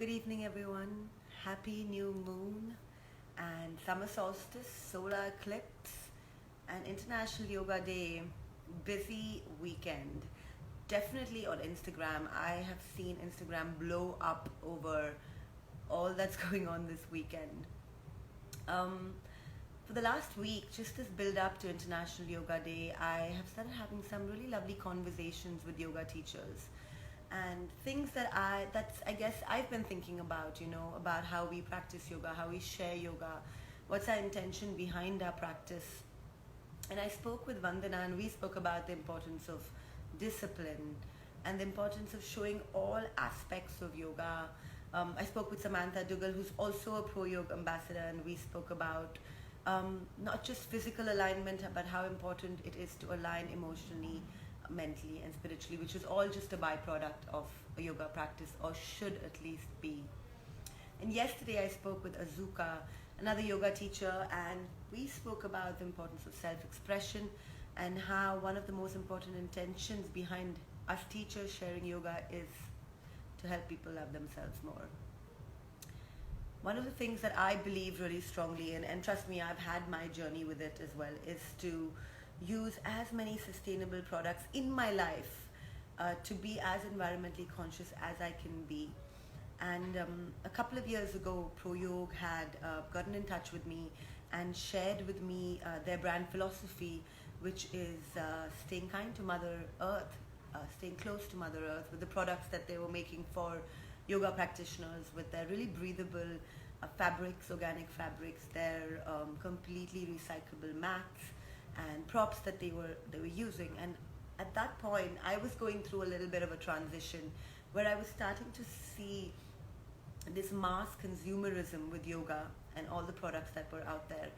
Good evening, everyone. Happy new moon and summer solstice, solar eclipse, and International Yoga Day. Busy weekend. Definitely on Instagram. I have seen Instagram blow up over all that's going on this weekend. Um, for the last week, just this build up to International Yoga Day, I have started having some really lovely conversations with yoga teachers and things that's I guess I've been thinking about, about how we practice yoga, how we share yoga, what's our intention behind our practice. And I spoke with Vandana and we spoke about the importance of discipline and the importance of showing all aspects of yoga. I spoke with Samantha Dougal, who's also a Proyog ambassador, and we spoke about not just physical alignment, but how important it is to align emotionally, mentally, and spiritually, which is all just a byproduct of a yoga practice, or should at least be. And yesterday I spoke with Azuka, another yoga teacher, and we spoke about the importance of self-expression and how one of the most important intentions behind us teachers sharing yoga is to help people love themselves more. One of the things that I believe really strongly in, and trust me, I've had my journey with it as well, is to use as many sustainable products in my life to be as environmentally conscious as I can be. And a couple of years ago, Proyog had gotten in touch with me and shared with me their brand philosophy, which is staying kind to Mother Earth, staying close to Mother Earth with the products that they were making for yoga practitioners, with their really breathable fabrics, organic fabrics, their completely recyclable mats and props that they were using. And at that point, I was going through a little bit of a transition where I was starting to see this mass consumerism with yoga and all the products that were out there.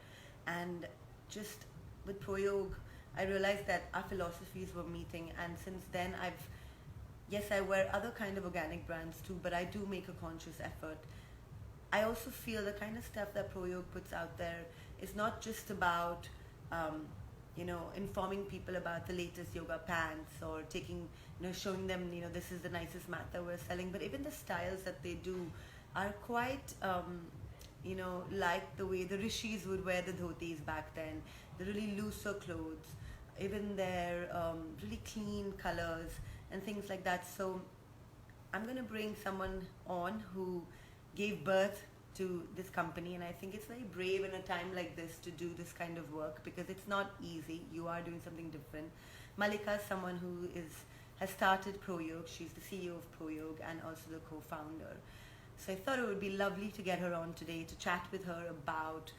And just with Proyog, I realized that our philosophies were meeting, and since then I wear other kind of organic brands too, but I do make a conscious effort. I also feel the kind of stuff that Proyog puts out there is not just about informing people about the latest yoga pants or showing them, this is the nicest mat that we're selling, but even the styles that they do are quite, like the way the rishis would wear the dhotis back then, the really looser clothes, even their really clean colors and things like that. So I'm going to bring someone on who gave birth to this company, and I think it's very brave in a time like this to do this kind of work because it's not easy. You are doing something different. Malika is someone who has started Proyog. She's the CEO of Proyog and also the co-founder. So I thought it would be lovely to get her on today to chat with her about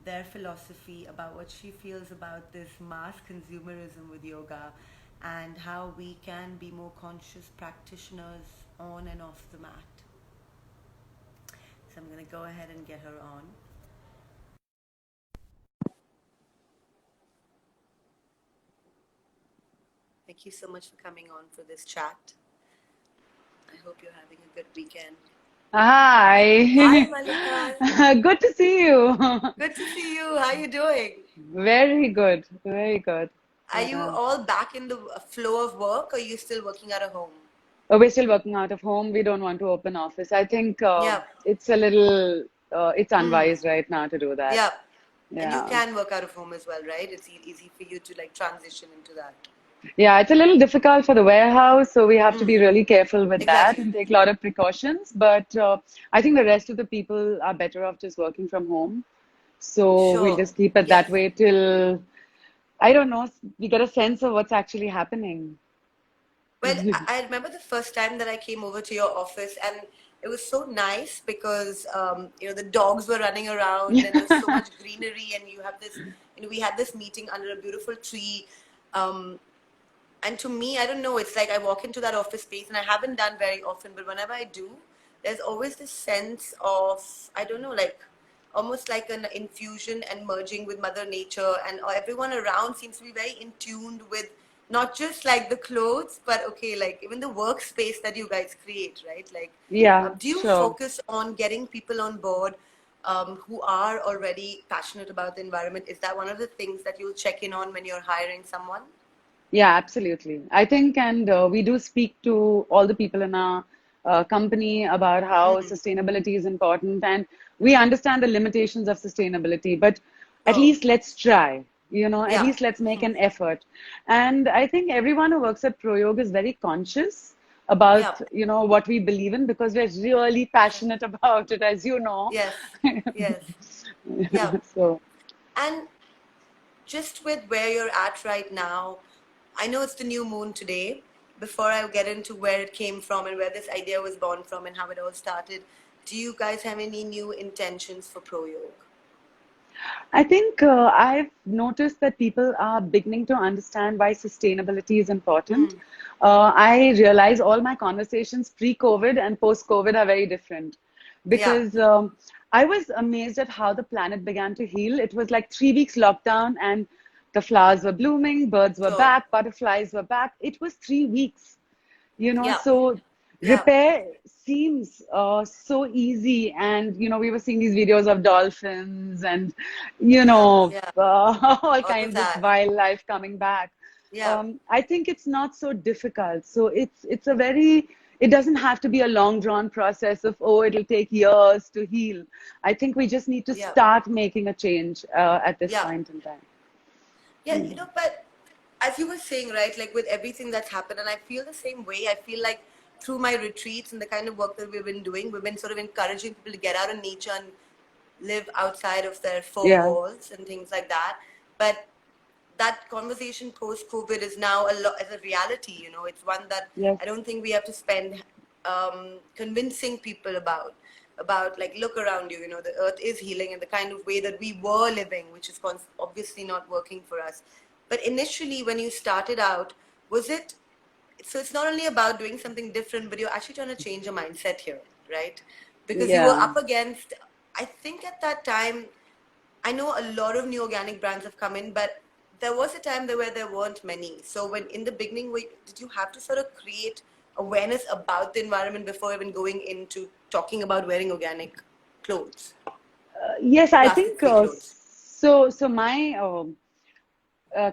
their philosophy, about what she feels about this mass consumerism with yoga, and how we can be more conscious practitioners on and off the mat. So I'm going to go ahead and get her on. Thank you so much for coming on for this chat. I hope you're having a good weekend. Hi, Hi, Malika. good to see you. Good to see you. How are you doing? Very good, very good. Are you Yeah. all back in the flow of work, or are you still working out of home? We're still working out of home. We don't want to open office. I think Yeah. it's a little, it's Hmm. unwise right now to do that. Yeah. And you Yeah. can work out of home as well, right? It's easy for you to transition into that. Yeah, it's a little difficult for the warehouse, so we have to be Hmm. really careful with that Exactly. and take a lot of precautions. But I think the rest of the people are better off just working from home. So we'll Sure. just keep it Yes. that way till, I don't know, we get a sense of what's actually happening. Well, I remember the first time that I came over to your office, and it was so nice because the dogs were running around, and there was so much greenery, and you have this, we had this meeting under a beautiful tree. Um, and to me, I don't know, it's like I walk into that office space, and I haven't done very often, but whenever I do, there's always this sense of, I don't know, almost like an infusion and merging with Mother Nature, and everyone around seems to be very in tune with not just like the clothes, but okay, like even the workspace that you guys create, right? Yeah, Do you sure. focus on getting people on board who are already passionate about the environment? Is that one of the things that you'll check in on when you're hiring someone? Yeah, absolutely. I think, and we do speak to all the people in our company about how Mm. sustainability is important, and we understand the limitations of sustainability, but at Oh, least let's try. At yeah. least let's make an effort. And I think everyone who works at Proyog is very conscious Yeah. about what we believe in, because we're really passionate about it, as you know. Yes. Yes. Yeah. So And just with where you're at right now, I know it's the new moon today. Before I get into where it came from and where this idea was born from and how it all started, do you guys have any new intentions for Proyog? I think I've noticed that people are beginning to understand why sustainability is important. I realize all my conversations pre-COVID and post-COVID are very different, Yeah. because I was amazed at how the planet began to heal. It was like 3 weeks lockdown, and the flowers were blooming, birds were So, back, butterflies were back. It was 3 weeks. yeah. So Yeah. repair seems so easy. And we were seeing these videos of dolphins and Yeah. Yeah. all All of kinds of that. wildlife coming back. Yeah. I think it's not so difficult. So it doesn't have to be a long drawn process of, oh, it'll take years to heal. I think we just need to Yeah. start making a change at this Yeah. point in time. Yeah, but as you were saying, right, like with everything that's happened, and I feel the same way. I feel like through my retreats and the kind of work that we've been doing, we've been sort of encouraging people to get out in nature and live outside of their four Yeah. walls and things like that. But that conversation post COVID is now a lot as a reality. It's one that Yes. I don't think we have to spend convincing people about like, look around you. The earth is healing in the kind of way that we were living, which is obviously not working for us. But initially, when you started out, was it so? It's not only about doing something different, but you're actually trying to change your mindset here, right? Because you were Yeah. up against, I think at that time, I know a lot of new organic brands have come in, but there was a time there where there weren't many. So when in the beginning, did you have to sort of create awareness about the environment before even going into talking about wearing organic clothes Yes, or I think plastic-free clothes? so. My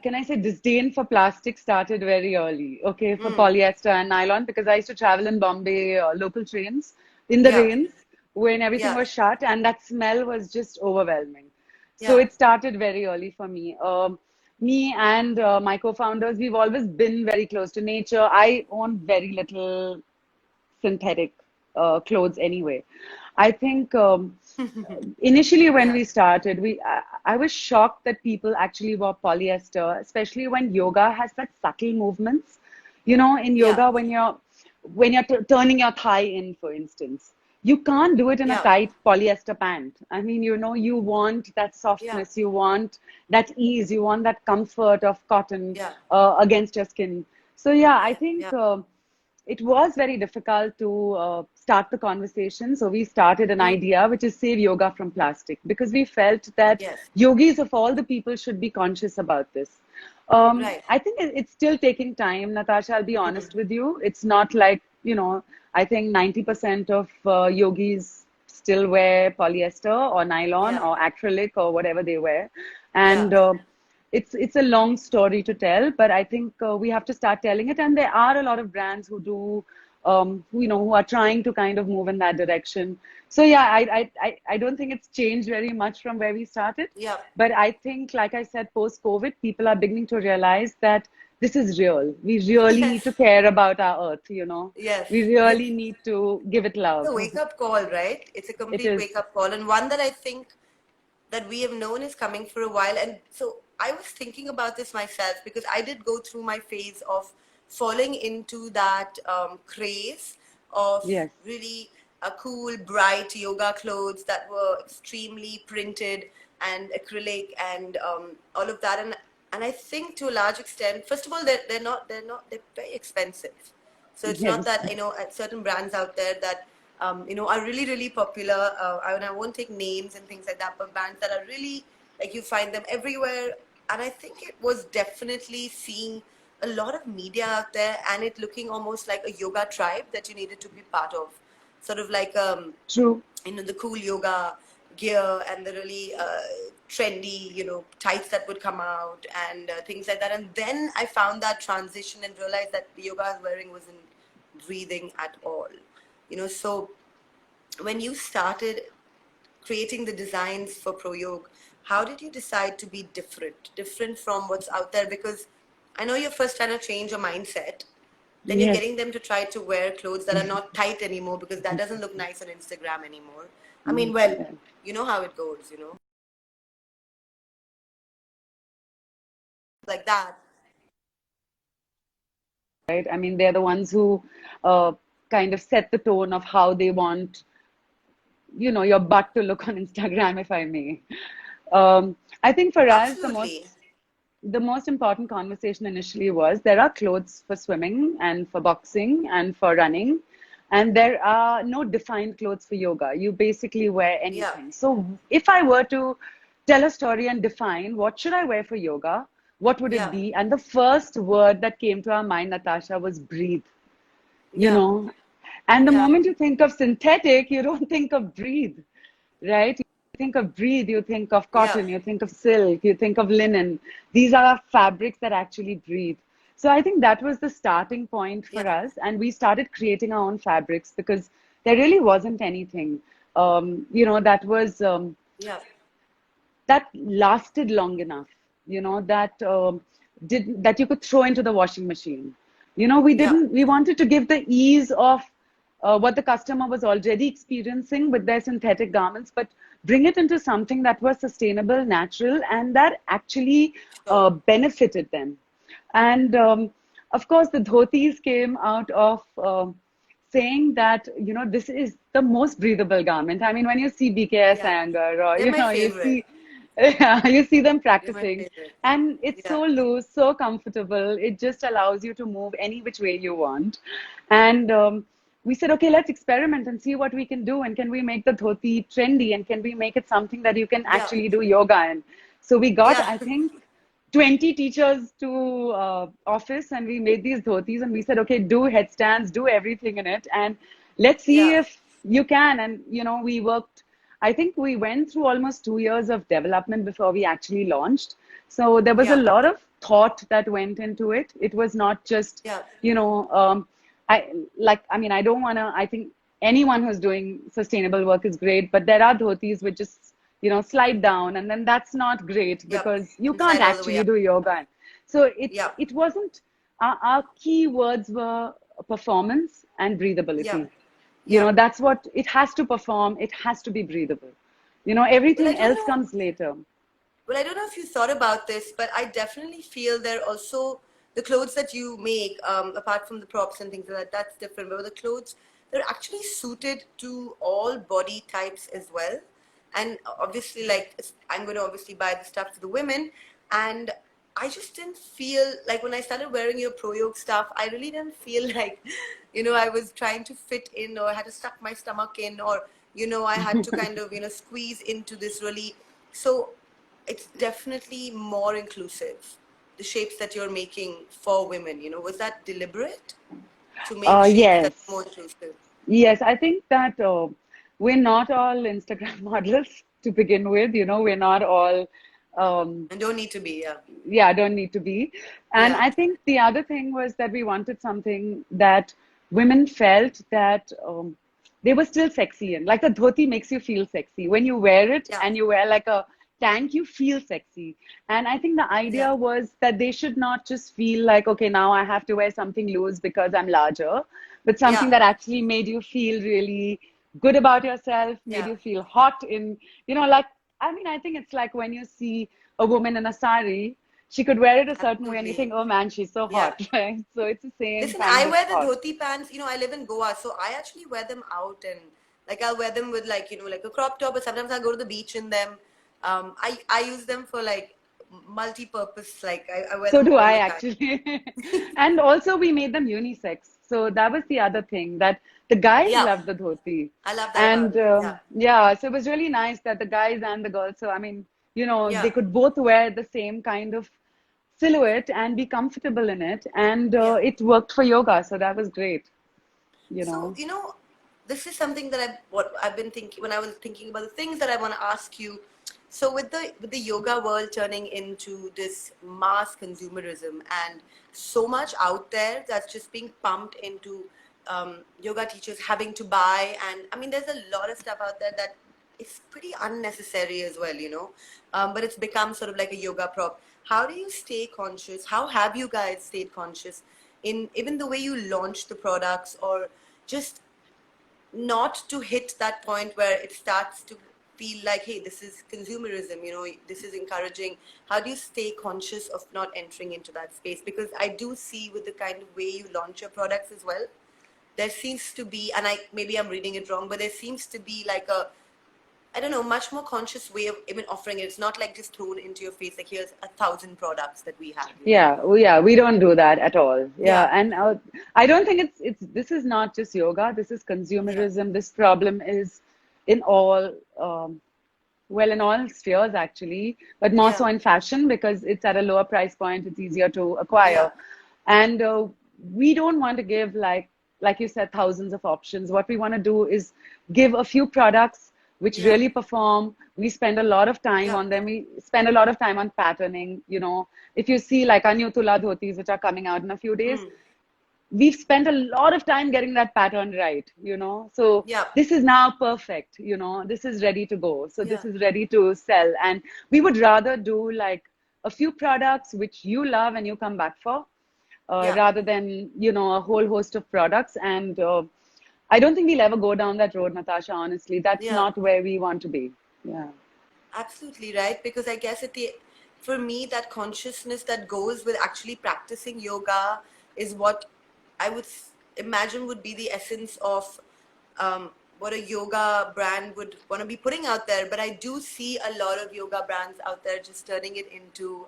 can I say disdain for plastic started very early, okay, for Mm. polyester and nylon, because I used to travel in Bombay local trains in the Yeah, rains when everything yeah, was shut, and that smell was just overwhelming. So yeah, it started very early for me. Me and my co-founders, we've always been very close to nature. I own very little synthetic clothes anyway. I think initially when yeah, we started, I was shocked that people actually wore polyester, especially when yoga has such subtle movements. In yeah, yoga, when you're turning your thigh in, for instance, you can't do it in a yeah, tight polyester pant. I mean, you want that yeah, softness, you want that ease, you want that comfort of cotton yeah, against your skin. So yeah, I think. yeah. It was very difficult to start the conversation. So we started an Mm. idea, which is save yoga from plastic, because we felt that Yes, yogis of all the people should be conscious about this. right. I think it's still taking time, Natasha. I'll be honest with you. It's not like, I think 90% of yogis still wear polyester or nylon Yeah, or acrylic or whatever they wear. yeah, And it's a long story to tell, but I think we have to start telling it. And there are a lot of brands who do, who are trying to kind of move in that direction. So yeah, I don't think it's changed very much from where we started, yeah. but I think, like I said, post COVID, people are beginning to realize that this is real. We really need to Yes, care about our earth. yes. We really need to give it It's love. a wake-up call, right? It's a It complete is. wake-up call, and one that I think that we have known is coming for a while. And so I was thinking about this myself because I did go through my phase of falling into that craze of Yes. really cool, bright yoga clothes that were extremely printed and acrylic and all of that. And I think to a large extent, first of all, they're very expensive. So it's not Yes. that, at certain brands out there that, are really, really popular. And I won't take names and things like that, but brands that are really, like you find them everywhere. And I think it was definitely seeing a lot of media out there and it looking almost like a yoga tribe that you needed to be part of. Sort of like, True. the cool yoga gear and the really trendy, tights that would come out and things like that. And then I found that transition and realized that the yoga I was wearing wasn't breathing at all. So when you started creating the designs for Proyog, how did you decide to be different from what's out there? Because I know you're first trying to change your mindset, then you're Yes. getting them to try to wear clothes that are not tight anymore because that doesn't look nice on Instagram anymore. I mean, well, Yeah. you know how it goes. Like that. Right? I mean, they're the ones who uh, kind of set the tone of how they want, your butt to look on Instagram, if I may. I think for us, Absolutely. the most important conversation initially was there are clothes for swimming and for boxing and for running, and there are no defined clothes for yoga. You basically wear Yeah. anything. So if I were to tell a story and define what should I wear for yoga, what would it Yeah. be? And the first word that came to our mind, Natasha, was breathe. you Yeah. know and the Yeah. moment you think of synthetic, you don't think of breathe, right? You think of breathe, you think of Yeah. cotton, you think of silk, you think of linen. These are fabrics that actually breathe. So I think that was the starting point Yeah. for us, and we started creating our own fabrics because there really wasn't anything that was Yeah. that lasted long enough, that did that you could throw into the washing machine. Yeah. We wanted to give the ease of what the customer was already experiencing with their synthetic garments, but bring it into something that was sustainable, natural, and that actually Sure. benefited them. And of course, the dhotis came out of saying that, this is the most breathable garment. I mean, when you see BKS Yeah. Anger, or, They're my you favorite. see, yeah, you see them They're my practicing, favorite. and it's Yeah. so loose, so comfortable. It just allows you to move any which way you want. And we said, okay, let's experiment and see what we can do. And can we make the dhoti trendy? And can we make it something that you can Yeah. actually do yoga in? So we got, Yeah. I think, 20 teachers to office, and we made these dhotis, and we said, okay, do headstands, do everything in it, and let's see Yeah. if you can. And we worked, I think we went through almost 2 years of development before we actually launched. So there was a Yeah. lot of thought that went into it. It was not just, Yeah. you know I mean, I don't want to, I think anyone who's doing sustainable work is great, but there are dhotis which just slide down, and then that's not great Yep. because you And slide can't all the way actually up. do yoga. So Yep. it wasn't, our key words were performance and breathability. Yep. Yep. That's what it has to perform. It has to be breathable. Well, I Everything don't else know. comes later. Well, I don't know if you thought about this, but I definitely feel they're also the clothes that you make, apart from the props and things like that, that's different. But the clothes, they're actually suited to all body types as well. And obviously, like, I'm going to obviously buy the stuff for the women. And I just didn't feel like when I started wearing your Proyog stuff, I really didn't feel like, I was trying to fit in or I had to stuck my stomach in or, I had to kind of, squeeze into this really. So it's definitely more inclusive. The shapes that you're making for women, was that deliberate to make shapes that are more Yes. inclusive? Yes, I think that we're not all Instagram models to begin with. We're not all, um, And don't need to be, yeah. yeah, don't need to be. And Yeah, I think the other thing was that we wanted something that women felt that they were still sexy in. Like the dhoti makes you feel sexy. When you wear it yeah, and you wear like a tank, you feel sexy. And I think the yeah, idea was that they should not just feel like, okay, now I have to wear something loose because I'm larger, but something yeah, that actually made you feel really good about yourself, made yeah, you feel hot in, like, I mean, I think it's like when you see a woman in a sari, she could wear it a certain way and you absolutely. think, oh man, she's so Yeah. hot, right? So it's the same Listen, I kind of wear the thought. dhoti pants. I live in Goa, so I actually wear them out and like I'll wear them with like, like a crop top, but sometimes I go to the beach in them. I use them for like multi-purpose, like I wear So them do all I the time. actually. And also we made them unisex. So that was the other thing that the guys Yeah, loved the dhoti. I love that about And it. Yeah, yeah, so it was really nice that the guys and the girls, so I mean, yeah, they could both wear the same kind of silhouette and be comfortable in it. And yeah. it worked for yoga. So that was great, you So, know. this is something that what I've been thinking when I was thinking about the things that I want to ask you. So with the yoga world turning into this mass consumerism and so much out there that's just being pumped into yoga teachers having to buy, and I mean, there's a lot of stuff out there that is pretty unnecessary as well, but it's become sort of like a yoga prop. How do you stay conscious? How have you guys stayed conscious in even the way you launch the products, or just not to hit that point where it starts to feel like, hey, this is consumerism, this is encouraging. How do you stay conscious of not entering into that space? Because I do see with the kind of way you launch your products as well, there seems to be, and maybe I'm reading it wrong, but there seems to be like a, I don't know, much more conscious way of even offering it. It's not like just thrown into your face, like here's 1,000 products that we have, Yeah, we don't do that at all. Yeah, Yeah, and I don't think it's this is not just yoga. This is yeah, consumerism. This problem is in all well, in all spheres actually, but more yeah, so in fashion because it's at a lower price point. It's easier to yeah, acquire, and we don't want to give like you said, thousands of options. What we want to do is give a few products which yeah, really perform. We spend a lot of time yeah, on them. We spend a lot of time on patterning. If you see like our new Tula dhotis, which are coming out in a few days, mm, we've spent a lot of time getting that pattern right. So yeah, this is now perfect, this is ready to go. So yeah, this is ready to sell. And we would rather do like a few products which you love and you come back for, yeah, rather than, a whole host of products. And I don't think we'll ever go down that road, Natasha, honestly. That's yeah. not where we want to be. Yeah. Absolutely right, because I guess for me, that consciousness that goes with actually practicing yoga is what I would imagine would be the essence of what a yoga brand would want to be putting out there. But I do see a lot of yoga brands out there just turning it into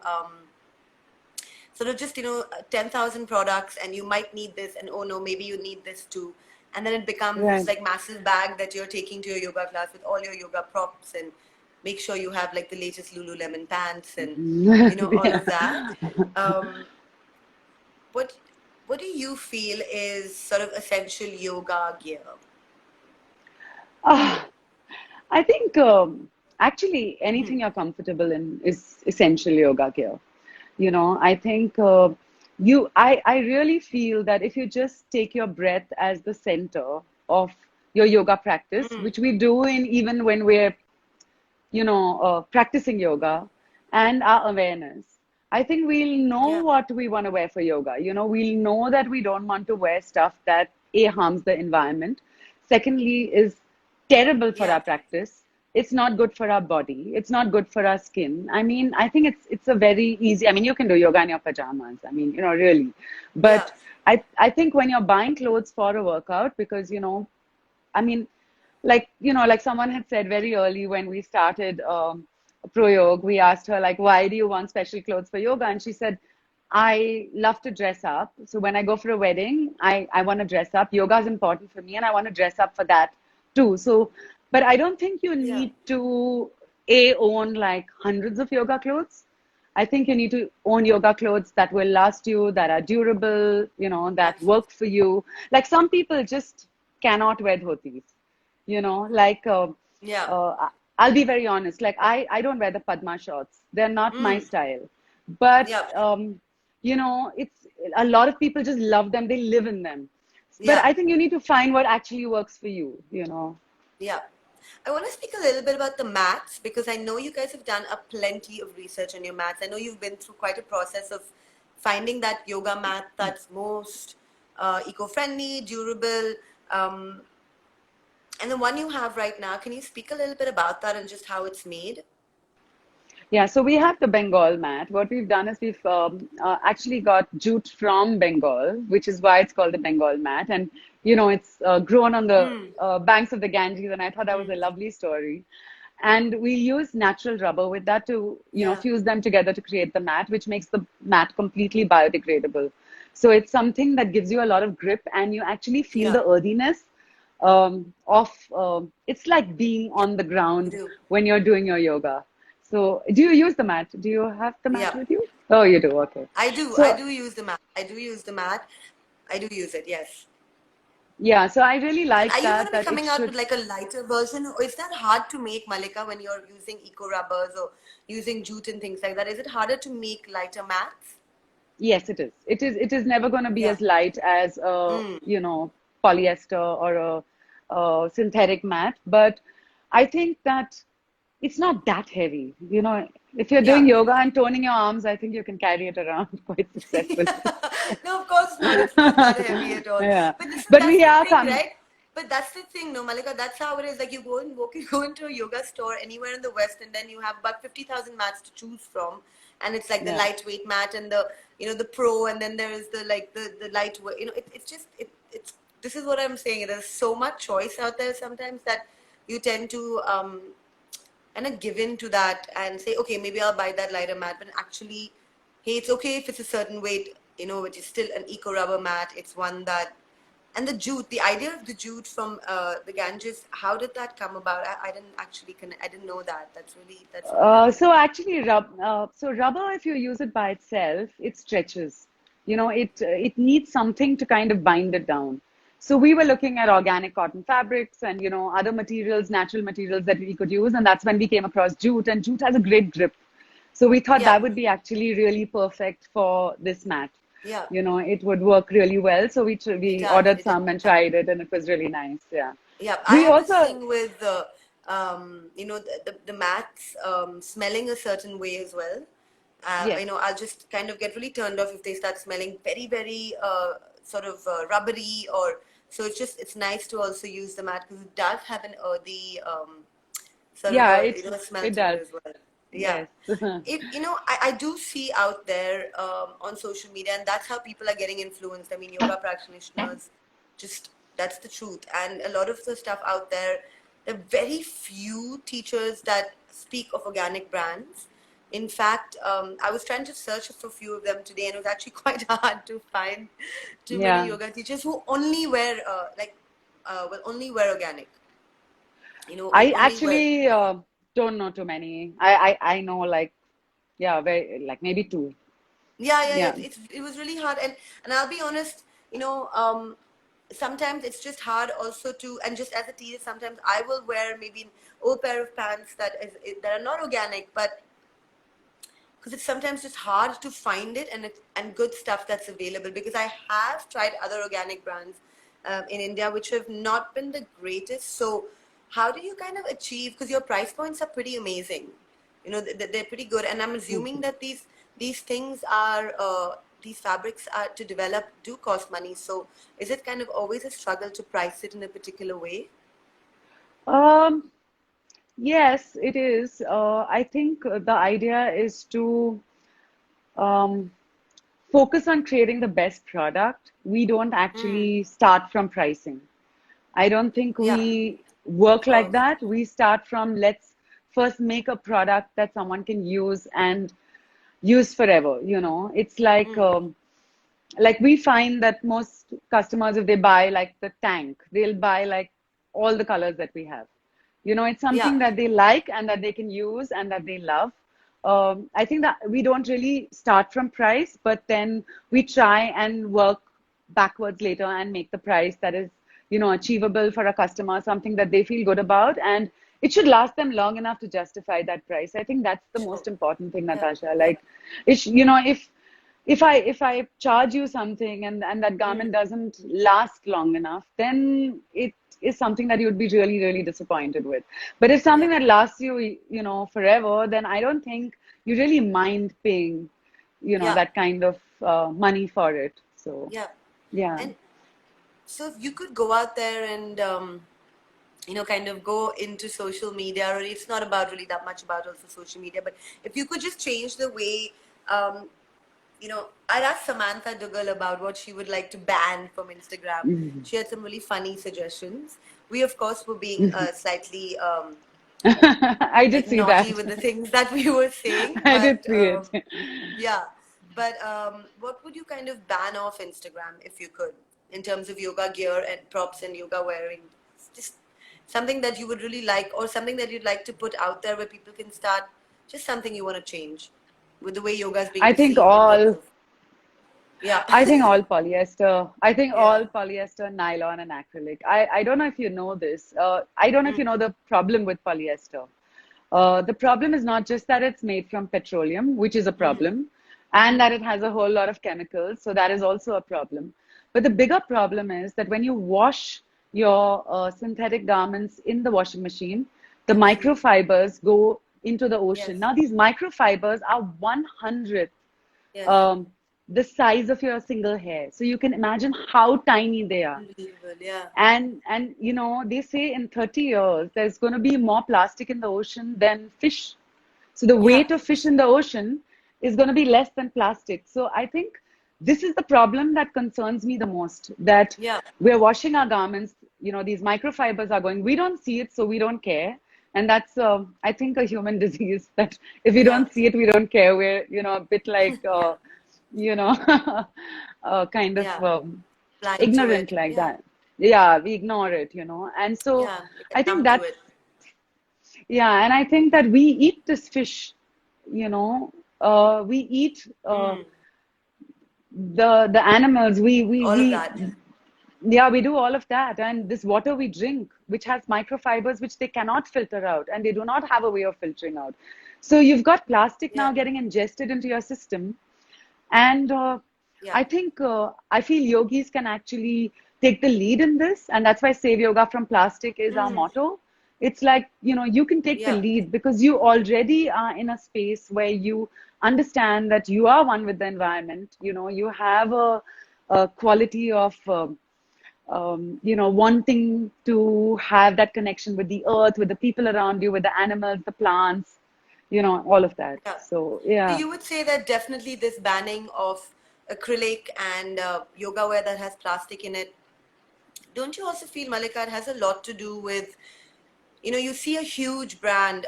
sort of just 10,000 products, and you might need this, and oh no, maybe you need this too, and then it becomes this Right. like massive bag that you're taking to your yoga class with all your yoga props, and make sure you have like the latest Lululemon pants and all of that. Yeah. um, what what do you feel is sort of essential yoga gear? Ah, I think actually anything you're comfortable in is essential yoga gear. I think I really feel that if you just take your breath as the center of your yoga practice, Mm, which we do in even when we're, practicing yoga, and our awareness, I think we'll know yeah, what we want to wear for yoga. We'll know that we don't want to wear stuff that A, harms the environment, secondly, is terrible for yeah, our practice. It's not good for our body. It's not good for our skin. I mean, I think it's a very easy. I mean, you can do yoga in your pajamas. I mean, really. yeah, But I think when you're buying clothes for a workout, because I mean, like someone had said very early when we started Proyog, we asked her like, why do you want special clothes for yoga? And she said, I love to dress up. So when I go for a wedding, I want to dress up. Yoga is important for me, and I want to dress up for that too. So, but I don't think you yeah, need to own like hundreds of yoga clothes. I think you need to own yoga clothes that will last you, that are durable, that absolutely, work for you. Like some people just cannot wear dhotis, like yeah, uh, I'll be very honest. Like I don't wear the Padma shorts. They're not my mm, style. But yeah, it's a lot of people just love them. They live in them. But yeah, I think you need to find what actually works for you. yeah. I want to speak a little bit about the mats, because I know you guys have done a plenty of research on your mats. I know you've been through quite a process of finding that yoga mat that's most eco-friendly, durable, um, and the one you have right now. Can you speak a little bit about that and just how it's made? Yeah, so we have the Bengal mat. What we've done is we've actually got jute from Bengal, which is why it's called the Bengal mat. And, it's grown on the Mm, banks of the Ganges, and I thought that was a mm, lovely story. And we use natural rubber with that to, yeah, fuse them together to create the mat, which makes the mat completely biodegradable. So it's something that gives you a lot of grip, and you actually feel yeah, the earthiness of it's like being yeah, on the I ground do. when you're doing your yoga. So, do you use the mat? Do you have the mat Yeah, with you? Oh, you do. Okay. I do. I So, do use the mat. I do use the mat. I do use it, yes. yeah, so I really And like are you going that, to be that it coming out should, with like a lighter version, or is that hard to make, Malika, when you're using eco rubbers or using jute and things like that? Is it harder to make lighter mats? yes, it is. It is never going to be Yeah. as light as, Mm. polyester or a synthetic mat. But I think that it's not that heavy. You know, if you're Yeah. doing yoga and toning your arms, I think you can carry it around quite successfully. Yeah. No, of course not. It's not that heavy at all. Yeah. But listen, But that's we the are thing, come. right? But that's the thing, no, Malika. That's how it is. Like you go and walk, you go into a yoga store anywhere in the West, and then you have about 50,000 mats to choose from, and it's like the Yeah. lightweight mat and the the pro, and then there is the like the lightweight. It's just it's this is what I'm saying. There's so much choice out there sometimes that you tend to and give in to that and say, okay, maybe I'll buy that lighter mat, but actually, hey, it's okay if it's a certain weight, which is still an eco rubber mat. It's one that, and the jute, the idea of the jute from the Ganges, how did that come about? I didn't actually connect, I didn't know that. That's really nice. So actually, so rubber, if you use it by itself, it stretches. You know, it needs something to kind of bind it down. So we were looking at organic cotton fabrics and other materials, natural materials that we could use, and that's when we came across jute, and jute has a great grip. So we thought Yeah, that would be actually really perfect for this mat. yeah, You know, it would work really well. So it we does. ordered It some and tried it, and it was really nice. Yeah. Yeah, I We have this also, thing with the mats smelling a certain way as well. yes. I'll just kind of get really turned off if they start smelling very, very sort of rubbery, or so it's nice to also use the mat because it does have an earthy sort of Yeah, a smell it to it does. as well. Yeah. Yes. I do see out there on social media, and that's how people are getting influenced. I mean, yoga practitioners, just that's the truth. And a lot of the stuff out there, there are very few teachers that speak of organic brands. In fact, I was trying to search for a few of them today, and it was actually quite hard to find too many Yeah. yoga teachers who only wear only wear organic. Who I only wear. actually don't know too many. I know like, yeah, very, like maybe two. Yeah. Yeah. It was really hard, and I'll be honest, sometimes it's just hard also to, and just as a teacher, sometimes I will wear maybe an old pair of pants that are not organic, but because it's sometimes just hard to find it and good stuff that's available, because I have tried other organic brands in India which have not been the greatest. So how do you kind of achieve, because your price points are pretty amazing, they're pretty good, and I'm assuming that these things are these fabrics are to develop do cost money. So is it kind of always a struggle to price it in a particular way? Um, yes, it is. I think the idea is to um, focus on creating the best product. We don't Mm, actually start from pricing. I don't think yeah, we work of like course. that. We start from let's first make a product that someone can use and use forever. It's Mm, like we find that most customers, if they buy like the tank, they'll buy like all the colors that we have. It's yeah, something that they like and that they can use and that they love. I think that we don't really start from price, but then we try and work backwards later and make the price that is, achievable for a customer, something that they feel good about, and it should last them long enough to justify that price. I think that's the sure. most important thing, Yeah, Natasha. yeah. Like, if I charge you something and that garment Mm. doesn't last long enough, then it is something that you would be really, really disappointed with. But if Yeah, something that lasts you, forever, then I don't think you really mind paying, yeah, that kind of money for it. So, yeah. yeah. And so if you could go out there and kind of go into social media, or it's not about really that much about also social media, but if you could just change the way, um, I asked Samantha Dougal about what she would like to ban from Instagram. Mhm. She had some really funny suggestions. We, of course, were being slightly I did like see naughty that. with the things that we were saying, I but did see it. yeah. But what would you kind of ban off Instagram if you could, in terms of yoga gear and props and yoga wearing? Just something that you would really like, or something that you'd like to put out there where people can start, just something you want to change with the way yoga is being I think received in terms all of, yeah. I think all polyester. I think Yeah. all polyester, nylon, and acrylic. I don't know if you know this. I don't know if you know the problem with polyester. The problem is not just that it's made from petroleum, which is a Mm-hmm. problem, and that it has a whole lot of chemicals. So that is also a problem. But the bigger problem is that when you wash your synthetic garments in the washing machine, the Absolutely. microfibers go into the ocean. Yes. Now, these microfibers are 1/100th Yes. um, the size of your single hair. So you can imagine how tiny they are. Unbelievable. Yeah. And you know, they say in 30 years there's going to be more plastic in the ocean than fish. So the Yeah. weight of fish in the ocean is going to be less than plastic. So I think this is the problem that concerns me the most, that Yeah. we're washing our garments, you know, these microfibers are going, we don't see it, so we don't care. And that's, I think, a human disease that if we Yeah. don't see it, we don't care. We're, you know, a bit like, Yeah. you know, kind of Yeah. Blind to ignorant it. like Yeah. that. Yeah, we ignore it, you know. And so Yeah. We I get think numb to that's, it. yeah, and I think that we eat this fish, you know, we eat Mm. the animals, All of that. yeah, we do all of that. And this water we drink, which has microfibers which they cannot filter out, and they do not have a way of filtering out. So you've got plastic Yeah. now getting ingested into your system. And Yeah. I feel yogis can actually take the lead in this. And that's why Save Yoga from Plastic is our Mm. motto. It's like, you know, you can take the Yeah. lead because you already are in a space where you understand that you are one with the environment. You know, you have a quality of, you know, wanting to have that connection with the earth, with the people around you, with the animals, the plants, you know, all of that. Yeah. So, So yeah. you would say that definitely this banning of acrylic and yoga wear that has plastic in it, don't you also feel, Malika, it has a lot to do with, you see a huge brand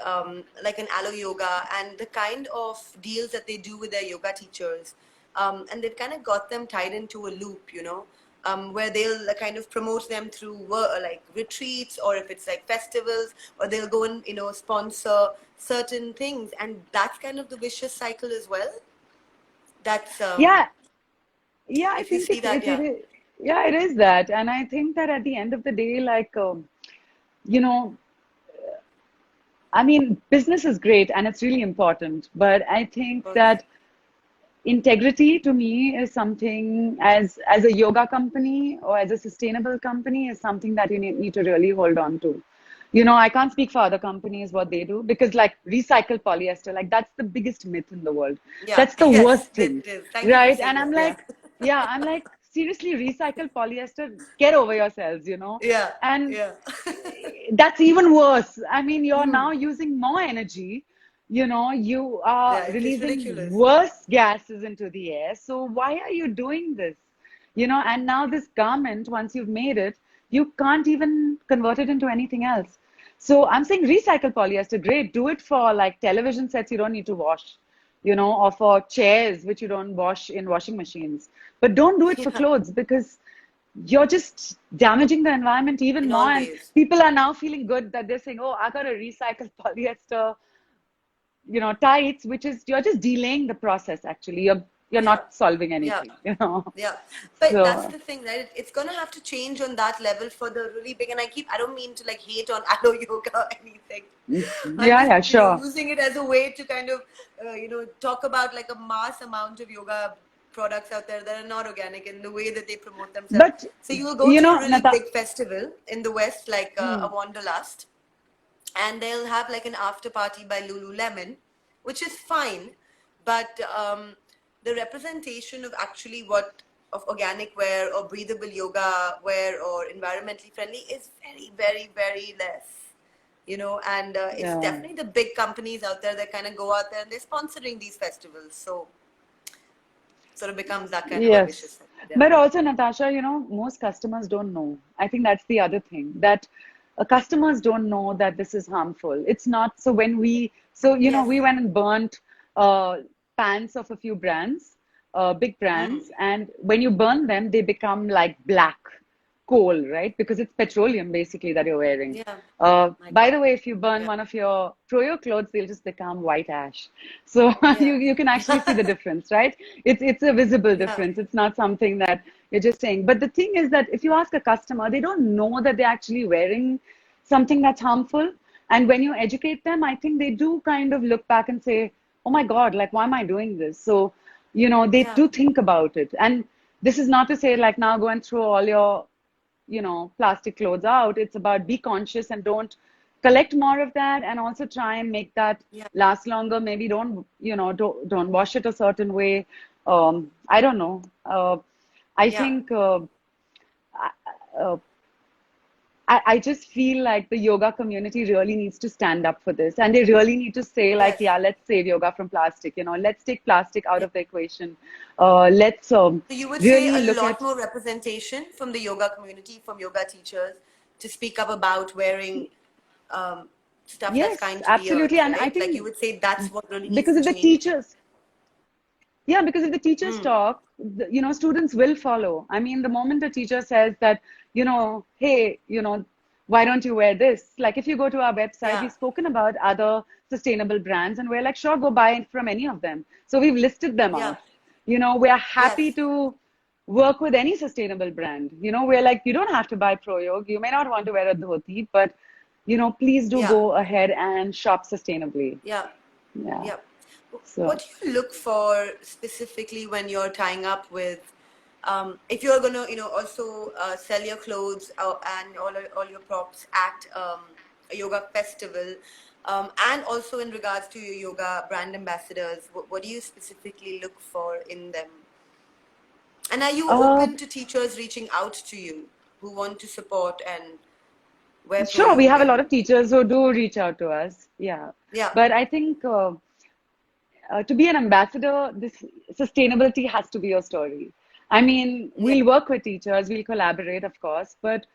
like an Aloe Yoga and the kind of deals that they do with their yoga teachers. And they've kind of got them tied into a loop, where they'll kind of promote them through like retreats, or if it's like festivals, or they'll go and, sponsor certain things. And that's kind of the vicious cycle as well. That's, Yeah, yeah, I if you think see that, it yeah. is. Yeah, it is that. And I think that at the end of the day, like, you know, I mean, business is great and it's really important, but I Of think course. that integrity to me is something, as a yoga company or as a sustainable company, is something that you need to really hold on to. You know, I can't speak for other companies what they do, because like recycled polyester, like that's the biggest myth in the world. Yeah, That's the yes, worst it thing, is. Thank you for right? saying And I'm that. Yeah. like, yeah, I'm like, seriously, recycled polyester, get over yourselves, you know? Yeah, And yeah. that's even worse. I mean, you're Hmm. now using more energy. You know, you are Yeah, it's releasing ridiculous. worse gases into the air. So why are you doing this? You know, and now this garment, once you've made it, you can't even convert it into anything else. So I'm saying recycle polyester, great. Do it for like television sets you don't need to wash, you know, or for chairs which you don't wash in washing machines. But don't do it for Yeah, clothes, because you're just damaging the environment even in more. all And ways. people are now feeling good that they're saying, oh, I got a recycled polyester, you know, tights, which is, you're just delaying the process actually. You're Yeah, not solving yeah, anything, you know. yeah. But that's So the thing, right? It's gonna have to change on that level for the really big. And I don't mean to like hate on Aloe Yoga or anything. I'm yeah, just, yeah, sure. using it as a way to kind of, talk about like a mass amount of yoga products out there that are not organic and the way that they promote themselves. But So you will go you to a know, really Nata, big festival in the West, like a Wanderlust, and they'll have like an after party by Lululemon, which is fine, but the representation of actually what of organic wear or breathable yoga wear or environmentally friendly is very, very, very less. And it's yeah. definitely the big companies out there that kind of go out there and they're sponsoring these festivals. So sort of becomes that kind of a vicious Yes. cycle. Yeah. But also, Natasha, you know, most customers don't know. I think that's the other thing, that customers don't know that this is harmful. It's not. So when you know, Yes. we went and burnt pants of a few brands, big Mm. brands, and when you burn them, they become like black coal, right? Because it's petroleum basically that you're wearing. Yeah. My By God. the way, if you burn Yeah. one of your Proyog clothes, they'll just become white ash. So Yeah. you can actually see the difference, right? It's a visible Yeah. difference. It's not something that you're just saying. But the thing is that if you ask a customer, they don't know that they're actually wearing something that's harmful. And when you educate them, I think they do kind of look back and say, oh my God, like, why am I doing this? So, you know, they Yeah. do think about it. And this is not to say like now go and throw all your, plastic clothes out. It's about be conscious and don't collect more of that, and also try and make that Yeah. last longer. Maybe don't wash it a certain way. I don't know. I Yeah. think uh, I just feel like the yoga community really needs to stand up for this. And they really need to say, like, Yes. yeah, let's save yoga from plastic. Let's take plastic out Yeah. of the equation. Let's So you would say really a look lot at, more representation from the yoga community, from yoga teachers, to speak up about wearing um, stuff that's yes, kind to the absolutely. earth, And I right? Like you think would say that's what really needs because to if the change. teachers, yeah, because if the teachers Mm. talk, students will follow. I mean, the moment a teacher says that, hey, why don't you wear this? Like if you go to our website, Yeah. we've spoken about other sustainable brands and we're like, sure, go buy it from any of them. So we've listed them Yeah. out. We're happy Yes. to work with any sustainable brand. We're like, you don't have to buy Proyog. You may not want to wear a dhoti, but, please do Yeah. go ahead and shop sustainably. Yeah. Yeah. Yeah. What So. do you look for specifically when you're tying up with, if you're gonna, also sell your clothes and all your props at a yoga festival, and also in regards to your yoga brand ambassadors, what do you specifically look for in them? And are you Uh, open to teachers reaching out to you who want to support and wear Sure, we Proyog have a lot and of teachers who do reach out to us. Yeah. yeah, But I think to be an ambassador, this sustainability has to be your story. I mean, yeah, we'll work with teachers, we'll collaborate, of course, but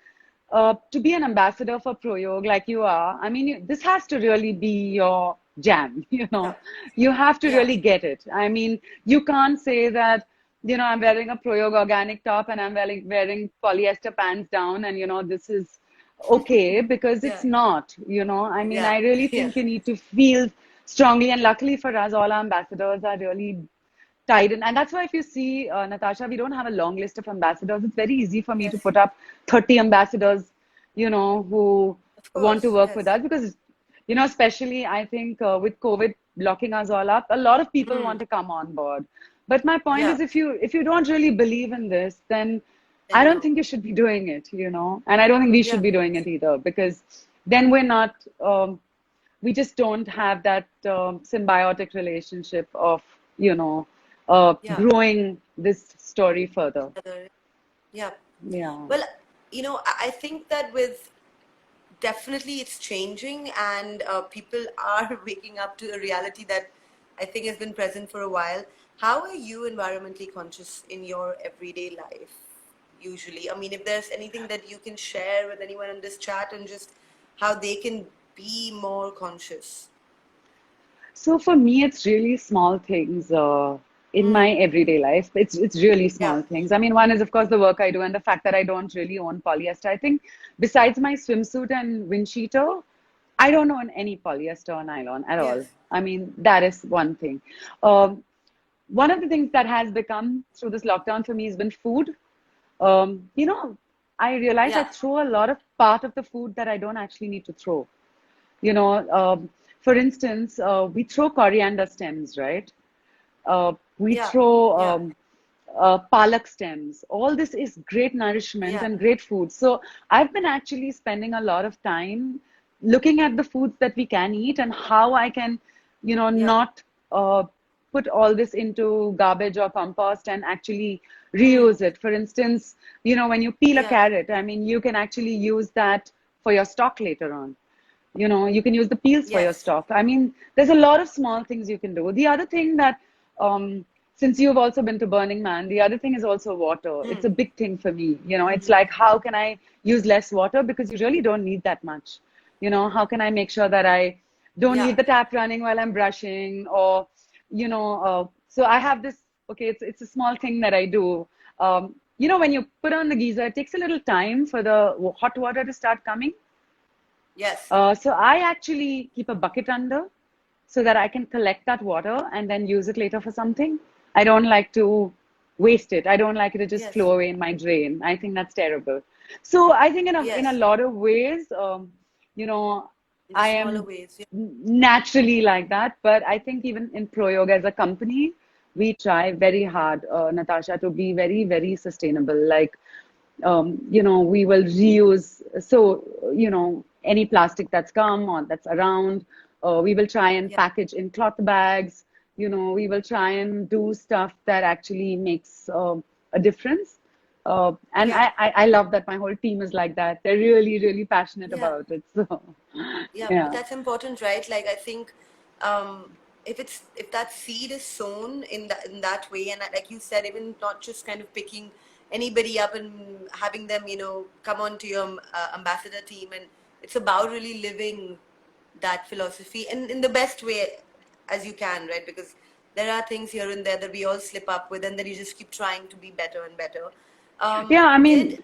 to be an ambassador for Proyog like you are, I mean, this has to really be your jam, yeah, You have to yeah, really get it. I mean, you can't say that, I'm wearing a Proyog organic top and I'm wearing polyester pants down and, this is okay because yeah, it's not, I mean, yeah, I really yeah. think you need to feel strongly. And luckily for us, all our ambassadors are really tied in. And that's why if you see, Natasha, we don't have a long list of ambassadors. It's very easy for me to Yes, put up 30 ambassadors, who of want to course, work with yes. us because, especially I think with COVID locking us all up, a lot of people want Hmm. to come on board. But my point Yeah, is, if you don't really believe in this, then I then don't no. think you should be doing it, and I don't think we should Yeah, be doing it either because then we're not, we just don't have that symbiotic relationship of, yeah. growing this story further. Other, yeah. Yeah. Well, I think that with definitely it's changing and people are waking up to a reality that I think has been present for a while. How are you environmentally conscious in your everyday life usually? I mean, if there's anything that you can share with anyone in this chat and just how they can be more conscious. So for me, it's really small things in my Mm. everyday life. It's really Yeah. small things. I mean, one is of course the work I do and the fact that I don't really own polyester. I think besides my swimsuit and wind cheater, I don't own any polyester or nylon at all. Yes. I mean, that is one thing. Um, One of the things that has become through this lockdown for me has been food. You know, I realize I Yeah. throw a lot of part of the food that I don't actually need to throw. You know, for instance, we throw coriander stems, right? We Yeah. throw Yeah. palak stems. All this is great nourishment Yeah. and great food. So I've been actually spending a lot of time looking at the foods that we can eat and how I can, Yeah. not put all this into garbage or compost and actually Mm. reuse it. For instance, when you peel a Yeah. carrot, I mean, you can actually use that for your stock later on. You can use the peels for your Yes. stock. I mean, there's a lot of small things you can do. The other thing that, since you've also been to Burning Man, the other thing is also water. It's Mm. a big thing for me. It's Mm-hmm. like, how can I use less water? Because you really don't need that much. How can I make sure that I don't Yeah. leave the tap running while I'm brushing or, so I have this, okay, it's a small thing that I do. When you put on the geyser, it takes a little time for the hot water to start coming. Yes. So I actually keep a bucket under so that I can collect that water and then use it later for something. I don't like to waste it. I don't like it to just Yes. flow away in my drain. I think that's terrible. So I think in a Yes. lot of ways, you know, In the I smaller am ways. Yeah. naturally like that. But I think even in Proyog as a company, we try very hard, Natasha, to be very, very sustainable. Like, we will reuse. So, any plastic that's come or that's around, we will try and Yeah. package in cloth bags. We will try and do stuff that actually makes a difference. And Yeah. I love that my whole team is like that. They're really, really passionate Yeah. about it. So, Yeah, but yeah. that's important, right? Like I think um, if that seed is sown in that way, and like you said, even not just kind of picking anybody up and having them, come onto your ambassador team, and it's about really living that philosophy in the best way as you can, right? Because there are things here and there that we all slip up with, and then you just keep trying to be better and better. Yeah, I Did mean,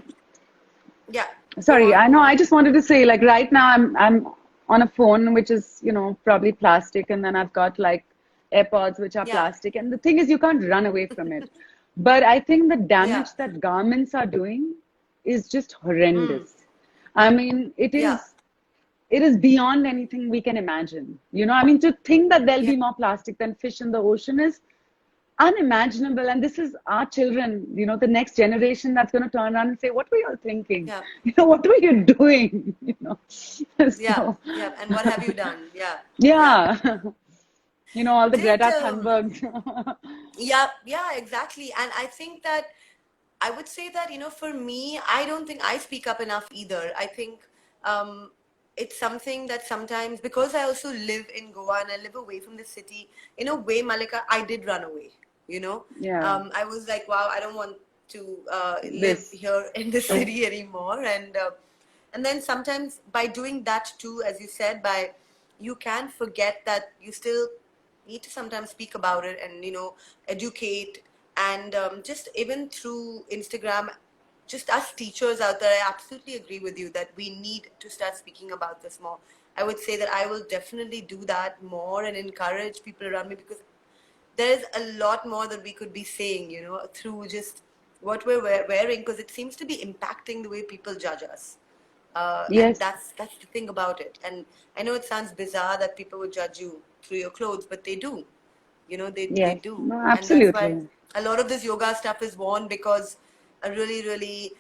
Yeah, go sorry, on, I go know. on. I just wanted to say, like right now, I'm on a phone which is, probably plastic, and then I've got like AirPods which are Yeah, plastic. And the thing is, you can't run away from it. But I think the yeah, damage that garments are doing is just mm, horrendous. I mean, yeah. it is beyond anything we can imagine. I mean, to think that there'll Yeah, be more plastic than fish in the ocean is unimaginable. And this is our children, the next generation that's going to turn around and say, what were you all thinking? yeah, What were you doing? yeah, So, yeah. And what have you done? Yeah, yeah. yeah, all the Did Greta Thunbergs. Yeah, yeah, exactly. And I think that I would say that, for me, I don't think I speak up enough either. I think um, it's something that sometimes, because I also live in Goa and I live away from the city, in a way, Malika, I did run away, you know. Yeah, I was like, wow, I don't want to live this. here in the city anymore. And then sometimes by doing that too, as you said, you can forget that you still need to sometimes speak about it and educate, and just even through Instagram, just us teachers out there, I absolutely agree with you that we need to start speaking about this more. I would say that I will definitely do that more and encourage people around me, because there's a lot more that we could be saying, through just what we're wearing, because it seems to be impacting the way people judge us. And Yes, that's the thing about it. And I know it sounds bizarre that people would judge you through your clothes, but they do. They yes, do. no, And that's why absolutely. a lot of this yoga stuff is worn, because a really, really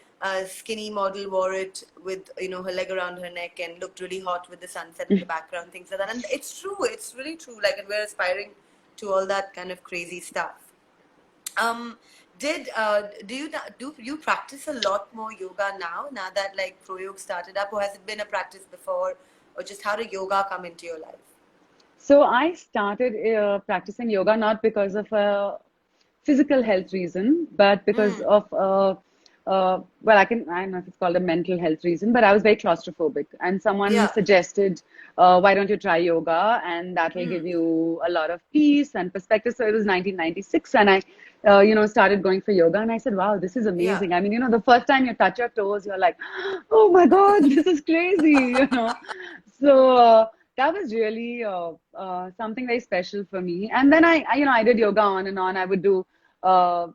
skinny model wore it with, her leg around her neck and looked really hot with the sunset in the background, things like that. And it's true. It's really true. Like, and we're aspiring to all that kind of crazy stuff. Um, did do you practice a lot more yoga now that like Proyog started up, or has it been a practice before, or just how did yoga come into your life? So I started practicing yoga not because of a physical health reason, but because Mm, of well, I don't know if it's called a mental health reason, but I was very claustrophobic, and someone yeah. suggested, why don't you try yoga, and that will give Mm, you a lot of peace and perspective. So it was 1996, and I, started going for yoga, and I said, wow, this is yeah. amazing. I mean, the first time you touch your toes, you're like, oh my God, this is crazy. So that was really something very special for me. And then I did yoga on and on. I would do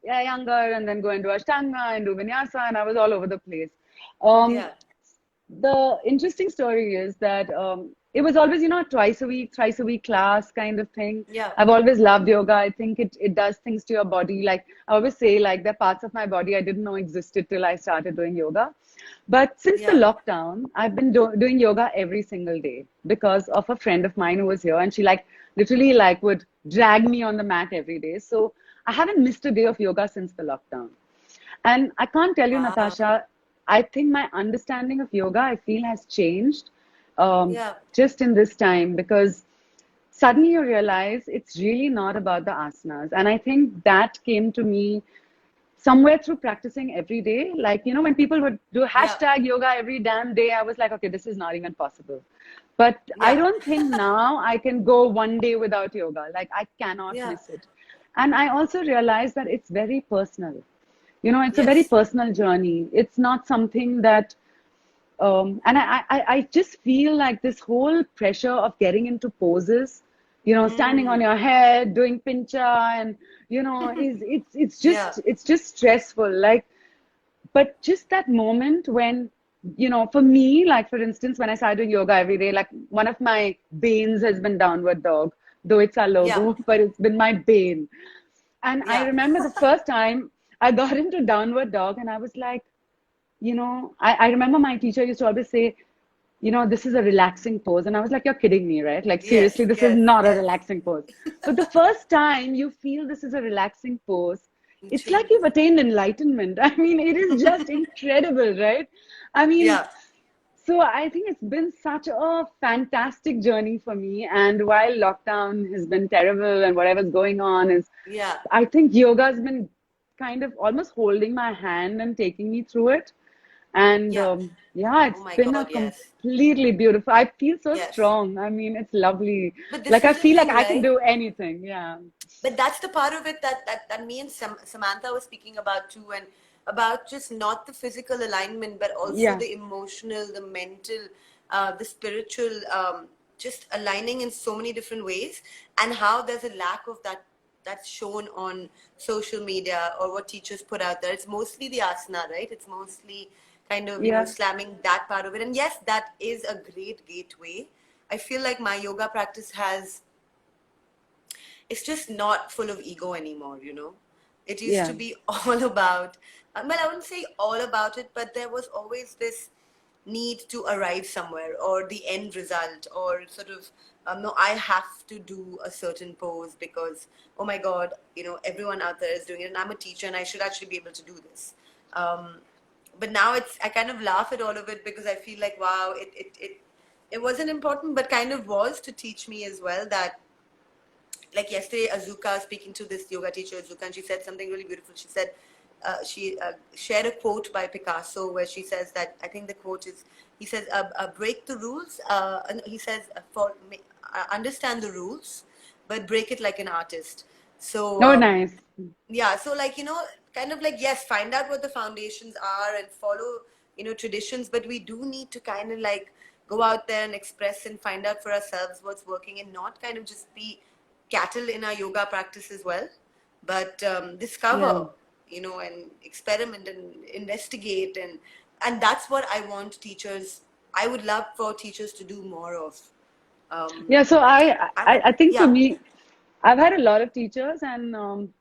yeah, younger, and then go into Ashtanga and do Vinyasa, and I was all over the place. Um, Yeah. the interesting story is that it was always, twice a week, thrice a week class kind of thing. Yeah. I've always loved yoga. I think it does things to your body. Like I always say, like there are parts of my body I didn't know existed till I started doing yoga. But since the Yeah. lockdown, I've been doing yoga every single day because of a friend of mine who was here, and she like literally like would drag me on the mat every day. So I haven't missed a day of yoga since the lockdown. And I can't tell you, Wow. Natasha, I think my understanding of yoga, I feel, has changed Yeah. just in this time, because suddenly you realize it's really not about the asanas. And I think that came to me somewhere through practicing every day. Like, when people would do Yeah. hashtag yoga every damn day, I was like, okay, this is not even possible. But I Yeah. don't think now I can go one day without yoga. Like, I cannot Yeah. miss it. And I also realized that it's very personal. It's a very Yes. personal journey. It's not something that, and I just feel like this whole pressure of getting into poses, standing on Mm. your head, doing pincha, and is Yeah. it's just stressful. Like, but just that moment when, for me, like for instance, when I started doing yoga every day, like one of my banes has been downward dog, though it's our Yeah. logo, but it's been my bane. And I Yeah. remember the first time I got into downward dog, and I was like, I remember my teacher used to always say, this is a relaxing pose. And I was like, you're kidding me, right? Like, seriously, Yes, this is yes, not a yes. relaxing pose. But the first time you feel this is a relaxing pose, It it's like changes. you've attained enlightenment. I mean, it is just incredible, right? I mean, Yeah, so I think it's been such a fantastic journey for me. And while lockdown has been terrible and whatever's going on is, yeah, I think yoga has been kind of almost holding my hand and taking me through it. And yeah. yeah, Oh it's my been a God, yes, completely beautiful. I feel so yes. strong. I mean, it's lovely. But this Like I is the feel like thing, I can right? do anything. Yeah. But that's the part of it that me and Samantha was speaking about too, and about just not the physical alignment, but also Yeah. the emotional, the mental, the spiritual, just aligning in so many different ways, and how there's a lack of that that's shown on social media or what teachers put out there. It's mostly the asana, right? It's mostly kind of, Yeah. slamming that part of it. And yes, that is a great gateway. I feel like my yoga practice has, it's just not full of ego anymore. It used Yeah. to be all about, well, I wouldn't say all about it, but there was always this need to arrive somewhere, or the end result, or sort of, no, I have to do a certain pose because, oh my God, everyone out there is doing it, and I'm a teacher and I should actually be able to do this. Um, but now I kind of laugh at all of it because I feel like, wow, it wasn't important, but kind of was to teach me as well that, like yesterday, Azuka, speaking to this yoga teacher, Azuka, and she said something really beautiful. She said, she shared a quote by Picasso where she says that, I think the quote is, he says, break the rules. And he says, understand the rules, but break it like an artist. So, Oh, nice. yeah, so like, kind of like, yes, find out what the foundations are and follow, traditions, but we do need to kind of like go out there and express and find out for ourselves what's working, and not kind of just be cattle in our yoga practice as well, but Yeah. discover, and experiment and investigate, and that's what I want teachers, I would love for teachers to do more of. Yeah. So I think for Yeah, me, I've had a lot of teachers, and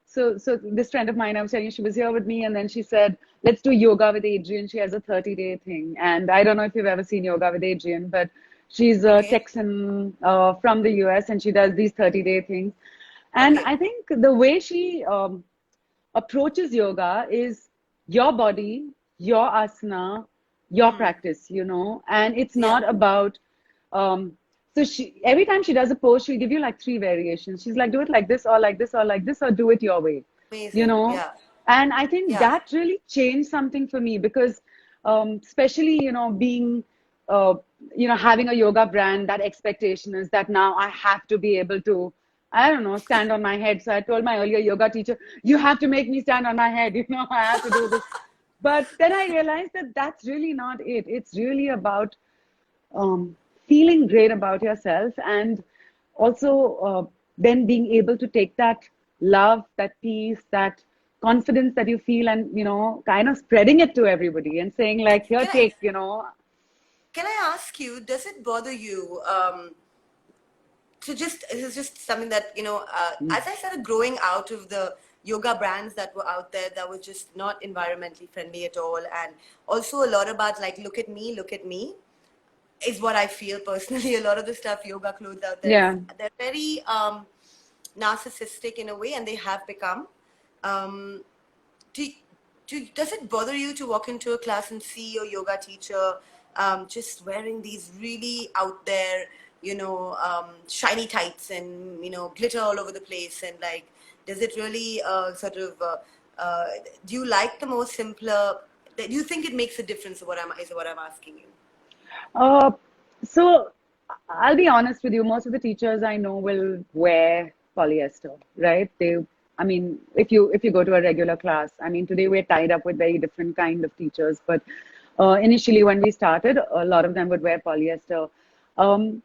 so this friend of mine, I was telling you, she was here with me, and then she said, "Let's do yoga with Adriene." She has a 30-day thing, and I don't know if you've ever seen yoga with Adriene, but she's a okay, Texan from the US, and she does these 30-day things. And okay, I think the way she approaches yoga is your body, your asana, your practice, and it's yeah, not about so she every time she does a pose, she'll give you like three variations. She's like, do it like this or like this or like this, or do it your way, you amazing, know. yeah, And I think yeah. that really changed something for me because especially, being having a yoga brand, that expectation is that now I have to be able to, I don't know, stand on my head. So I told my earlier yoga teacher, you have to make me stand on my head, I have to do this. But then I realized that that's really not it. It's really about um, feeling great about yourself, and also then being able to take that love, that peace, that confidence that you feel, and kind of spreading it to everybody and saying like, here, Can I take, can I ask you, does it bother you? So just, this is just something that, as I started growing out of the yoga brands that were out there that were just not environmentally friendly at all, and also a lot about like, look at me, is what I feel personally. A lot of the stuff, yoga clothes out there, yeah. they're very narcissistic in a way, and they have become. Um, do, does it bother you to walk into a class and see your yoga teacher just wearing these really out there, shiny tights and, glitter all over the place? And like, does it really sort of, uh, do you like the more simpler, do you think it makes a difference? Is what I'm asking you? Uh, so I'll be honest with you, most of the teachers I know will wear polyester, right? I mean, if you go to a regular class, I mean, today we're tied up with very different kind of teachers, but initially when we started, a lot of them would wear polyester. Um,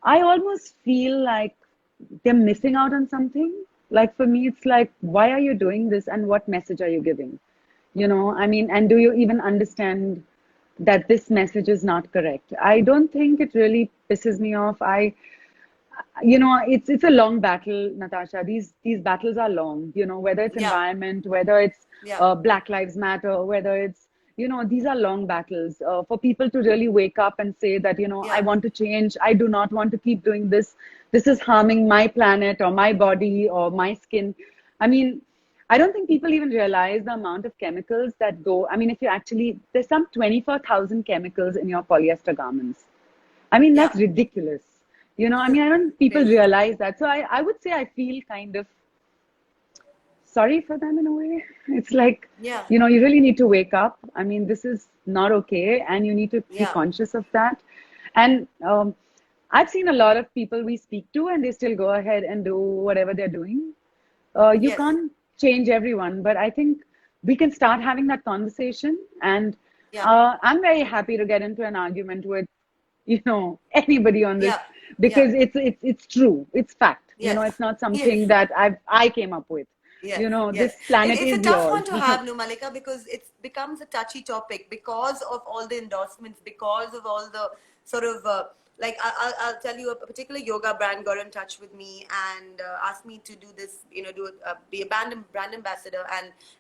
I almost feel like they're missing out on something. Like for me, it's like, why are you doing this and what message are you giving? I mean, and do you even understand that this message is not correct? I don't think it really pisses me off. it's a long battle, Natasha. These battles are long, whether it's Yeah, environment, whether it's yeah, Black Lives Matter, whether it's, these are long battles for people to really wake up and say that, I yeah, want to change. I do not want to keep doing this. This is harming my planet or my body or my skin. I mean, I don't think people even realize the amount of chemicals that go. I mean, if you actually, there's some 24,000 chemicals in your polyester garments. I mean, yeah. that's ridiculous. I mean, I don't think people Crazy. realize that. So I would say I feel kind of sorry for them in a way. It's like, Yeah, you really need to wake up. I mean, this is not okay, and you need to be yeah. conscious of that. And I've seen a lot of people we speak to, and they still go ahead and do whatever they're doing. You Yes. can't change everyone, but I think we can start having that conversation. And Yeah, I'm very happy to get into an argument with, anybody on this yeah, yeah. because it's true. It's fact. Yes, It's not yes, something that I came up with. yes, yes. This planet It's a is tough yours. one to have, no, Malika, because it becomes a touchy topic because of all the endorsements, because of all the sort of like I'll tell you a particular yoga brand got in touch with me and asked me to do this, be a brand ambassador,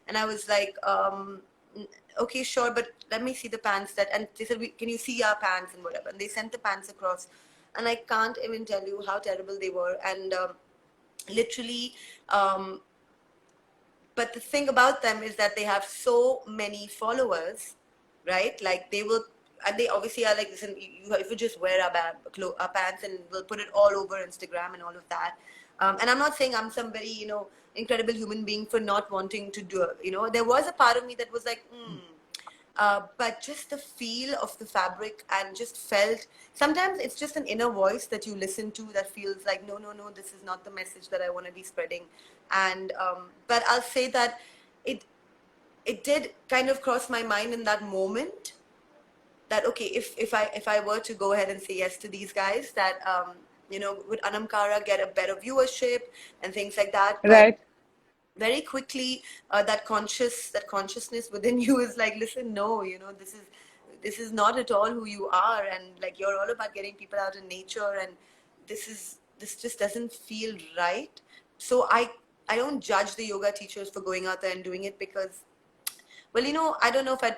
and I was like, okay, sure, but let me see the pants and they said, can you see our pants and whatever, and they sent the pants across, and I can't even tell you how terrible they were, and literally. But the thing about them is that they have so many followers, right? Like they will, and they obviously are like, listen, if you just wear our pants and we'll put it all over Instagram and all of that. And I'm not saying I'm some very, incredible human being for not wanting to do it. There was a part of me that was like, but just the feel of the fabric and just felt sometimes it's just an inner voice that you listen to that feels like no, no, no, this is not the message that I want to be spreading. And but I'll say that it it did kind of cross my mind in that moment that okay, if I were to go ahead and say yes to these guys, that would Anamkara get a better viewership and things like that. But Right. very quickly that consciousness within you is like, listen, no, this is not at all who you are, and like you're all about getting people out in nature, and this just doesn't feel right. So I don't judge the yoga teachers for going out there and doing it because, well, I don't know if I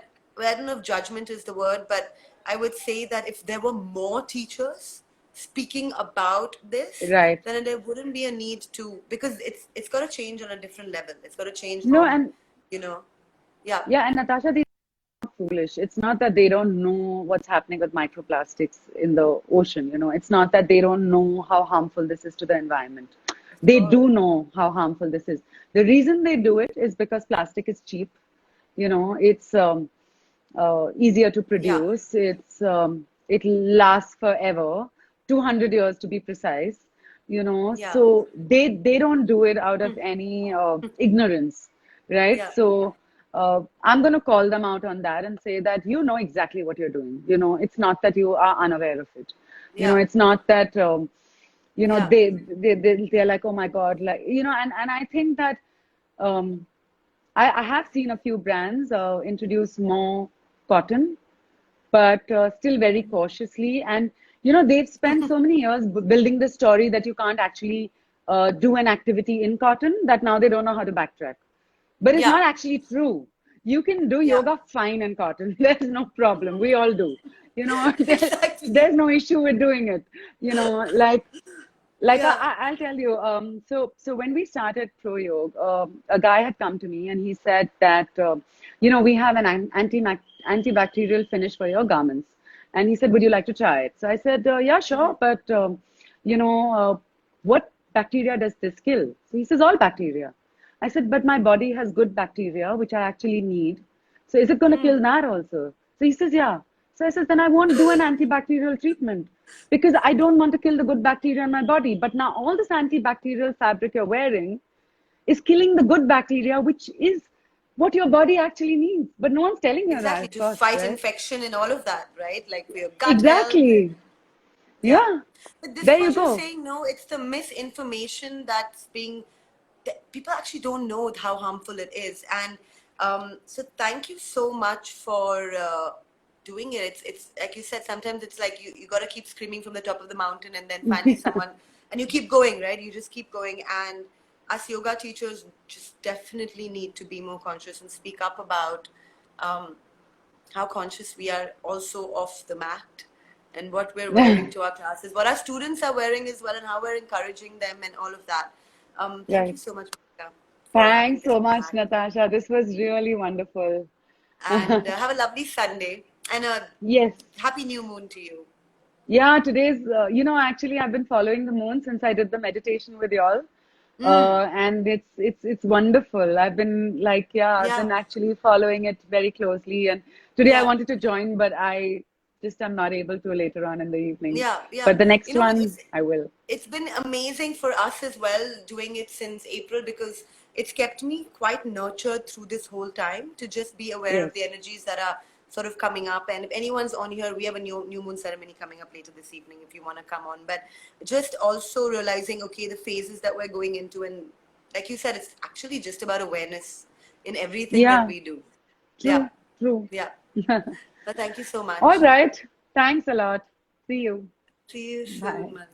don't know if judgment is the word, but I would say that if there were more teachers speaking about this, Right. then there wouldn't be a need to, because it's got to change on a different level. It's got to change No, from, and you know, yeah, yeah, and Natasha, these are not foolish. It's not that they don't know what's happening with microplastics in the ocean. It's not that they don't know how harmful this is to the environment. of They course, do know how harmful this is. The reason they do it is because plastic is cheap. It's easier to yeah, produce. It lasts forever, 200 years to be precise. yeah, So they don't do it out of any ignorance, right? yeah, So I'm going to call them out on that and say that you know exactly what you're doing. It's not that you are unaware of it. yeah, It's not that yeah, they're like, oh my God, like, and I think that um, I have seen a few brands introduce more cotton, but still very cautiously. And they've spent so many years building the story that you can't actually do an activity in cotton that now they don't know how to backtrack. But it's yeah, not actually true. You can do yeah, yoga fine in cotton. There's no problem. We all do. exactly, There's no issue with doing it. Like yeah, I'll tell you. So when we started Proyog, a guy had come to me and he said that we have an antibacterial finish for your garments, and he said, "Would you like to try it?" So I said, "Yeah, sure, but you know, what bacteria does this kill?" So he says, "All bacteria." I said, "But my body has good bacteria, which I actually need. So is it going to kill that also?" So he says, "Yeah." So I says, "Then I won't do an antibacterial treatment because I don't want to kill the good bacteria in my body. But now all this antibacterial fabric you're wearing is killing the good bacteria, which is what your body actually needs. But no one's telling you exactly, that to first, fight right?" infection and all of that, right? Like for your gut health. Exactly. Yeah. Yeah. But this is There you what you're go. saying, no, it's the misinformation that's being, that people actually don't know how harmful it is. And so thank you so much for doing it. It's like you said, sometimes it's like you got to keep screaming from the top of the mountain and then finally someone and you keep going, right? You just keep going. And us yoga teachers just definitely need to be more conscious and speak up about um, how conscious we are also of the mat and what we're wearing to our classes, what our students are wearing as well, and how we're encouraging them and all of that. Thank you Right. so much, Malika, for having Thanks this so much, chat. Natasha. This was really wonderful. And have a lovely Sunday and a Yes. happy new moon to you. Yeah, today's, actually, I've been following the moon since I did the meditation with y'all. Mm, And it's wonderful. I've been like, yeah, I've yeah, been actually following it very closely. And today I yeah. wanted to join, but I just am not able to later on in the evening. Yeah, yeah. But the You next know, one, I will. it's been amazing for us as well doing it since April, because it's kept me quite nurtured through this whole time to just be aware of Yes. the energies that are sort of coming up. And if anyone's on here, we have a new moon ceremony coming up later this evening if you want to come on. But just also realizing, okay, the phases that we're going into, and like you said, it's actually just about awareness in everything that Yeah, we do. Yeah, true, true. yeah. But thank you so All much. right. Thanks a lot. See you. See you Bye. soon, man.